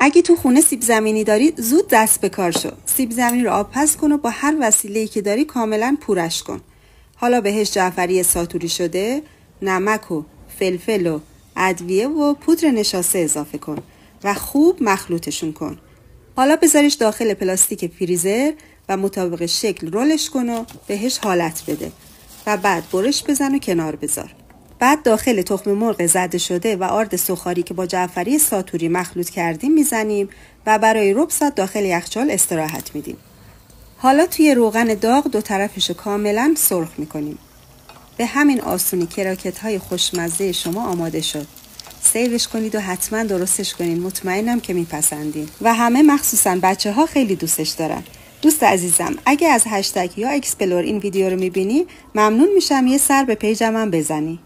اگه تو خونه سیب زمینی داری زود دست به کار شو. سیب زمینی رو آب پز کن و با هر وسیله‌ای که داری کاملا پورش کن. حالا بهش جعفری ساتوری شده، نمک و فلفل و ادویه و پودر نشاسته اضافه کن و خوب مخلوطشون کن. حالا بذارش داخل پلاستیک فریزر و مطابق شکل رولش کن و بهش حالت بده و بعد برش بزن و کنار بذار. بعد داخل تخم مرغ زده شده و آرد سوخاری که با جعفری ساتوری مخلوط کردیم میزنیم و برای ربع ساعت داخل یخچال استراحت میدیم. حالا توی روغن داغ دو طرفش کاملا سرخ میکنیم. به همین آسونی کراکت های خوشمزه شما آماده شد. سیوش کنید و حتما درستش کنید. مطمئنم که میپسندین و همه مخصوصا بچه ها خیلی دوستش دارن. دوست عزیزم اگه از هشتگ یا اکسپلور این ویدیو رو میبینی ممنون میشم یه سر به پیجم هم بزنی.